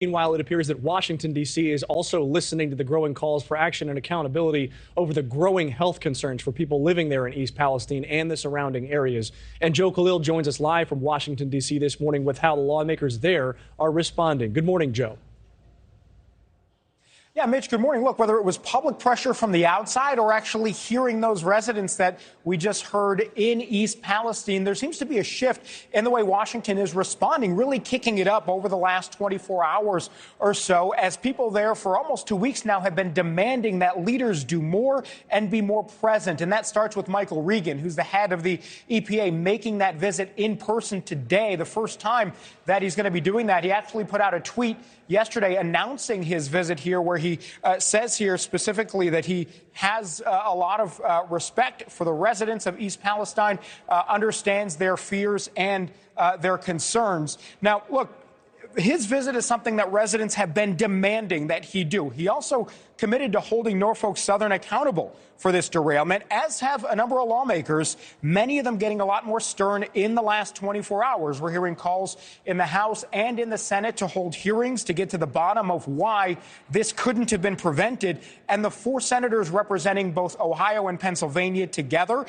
Meanwhile, it appears that Washington, D.C. is also listening to the growing calls for action and accountability over the growing health concerns for people living there in East Palestine and the surrounding areas. And Joe Khalil joins us live from Washington, D.C. this morning with how the lawmakers there are responding. Good morning, Joe. Yeah, Mitch, good morning. Look, whether it was public pressure from the outside or actually hearing those residents that we just heard in East Palestine, there seems to be a shift in the way Washington is responding, really kicking it up over the last 24 hours or so, as people there for almost 2 weeks now have been demanding that leaders do more and be more present. And that starts with Michael Regan, who's the head of the EPA, making that visit in person today, the first time that he's going to be doing that. He actually put out a tweet yesterday announcing his visit here, where he says here specifically that he has a lot of respect for the residents of East Palestine, understands their fears and their concerns. Now, look, his visit is something that residents have been demanding that he do. He also committed to holding Norfolk Southern accountable for this derailment, as have a number of lawmakers, many of them getting a lot more stern in the last 24 hours. We're hearing calls in the House and in the Senate to hold hearings to get to the bottom of why this couldn't have been prevented. And the 4 senators representing both Ohio and Pennsylvania together,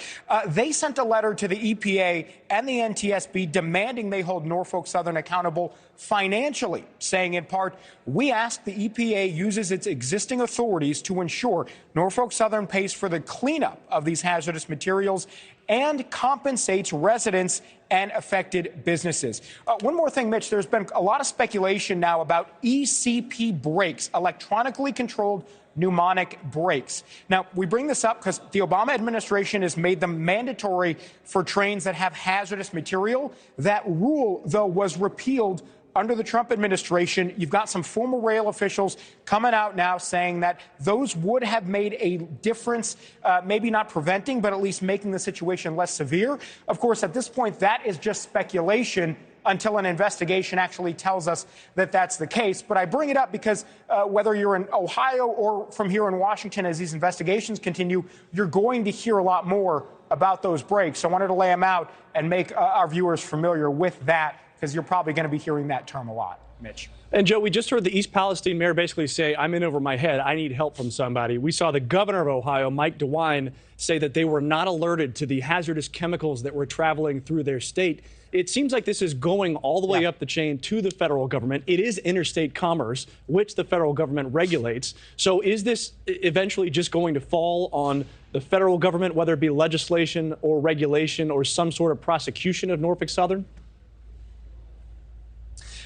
they sent a letter to the EPA and the NTSB demanding they hold Norfolk Southern accountable financially, saying in part, "We ask the EPA uses its existing authorities to ensure Norfolk Southern pays for the cleanup of these hazardous materials and compensates residents and affected businesses." One more thing, Mitch, there's been a lot of speculation now about ECP brakes, electronically controlled pneumonic brakes. Now, we bring this up because the Obama administration has made them mandatory for trains that have hazardous material. That rule, though, was repealed under the Trump administration. You've got some former rail officials coming out now saying that those would have made a difference, maybe not preventing, but at least making the situation less severe. Of course, at this point, that is just speculation until an investigation actually tells us that that's the case. But I bring it up because whether you're in Ohio or from here in Washington, as these investigations continue, you're going to hear a lot more about those breaks. So I wanted to lay them out and make our viewers familiar with that, because you're probably going to be hearing that term a lot, Mitch. And, Joe, we just heard the East Palestine mayor basically say, "I'm in over my head. I need help from somebody." We saw the governor of Ohio, Mike DeWine, say that they were not alerted to the hazardous chemicals that were traveling through their state. It seems like this is going all the way up the chain to the federal government. It is interstate commerce, which the federal government regulates. So is this eventually just going to fall on the federal government, whether it be legislation or regulation or some sort of prosecution of Norfolk Southern?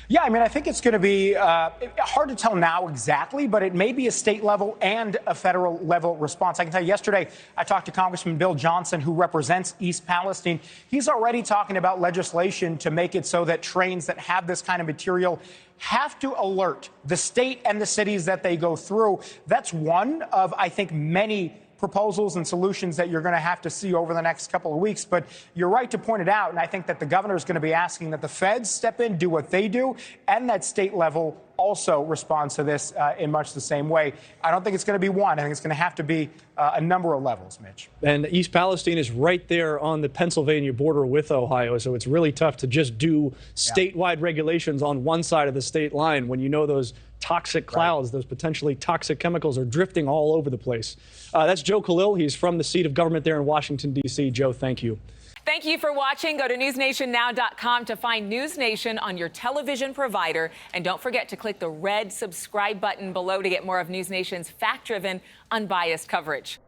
Yeah, I mean, I think it's going to be hard to tell now exactly, but it may be a state level and a federal level response. I can tell you, yesterday I talked to Congressman Bill Johnson, who represents East Palestine. He's already talking about legislation to make it so that trains that have this kind of material have to alert the state and the cities that they go through. That's one of, I think, many proposals and solutions that you're going to have to see over the next couple of weeks. But you're right to point it out, and I think that the governor is going to be asking that the feds step in, do what they do, and that state level also responds to this in much the same way. I don't think it's going to be one. I think it's going to have to be a number of levels, Mitch. And East Palestine is right there on the Pennsylvania border with Ohio, so it's really tough to just do statewide regulations on one side of the state line when you know those toxic clouds, those potentially toxic chemicals are drifting all over the place. That's Joe Khalil. He's from the seat of government there in Washington, D.C. Joe, thank you. Thank you for watching. Go to newsnationnow.com to find News Nation on your television provider. And don't forget to click the red subscribe button below to get more of News Nation's fact-driven, unbiased coverage.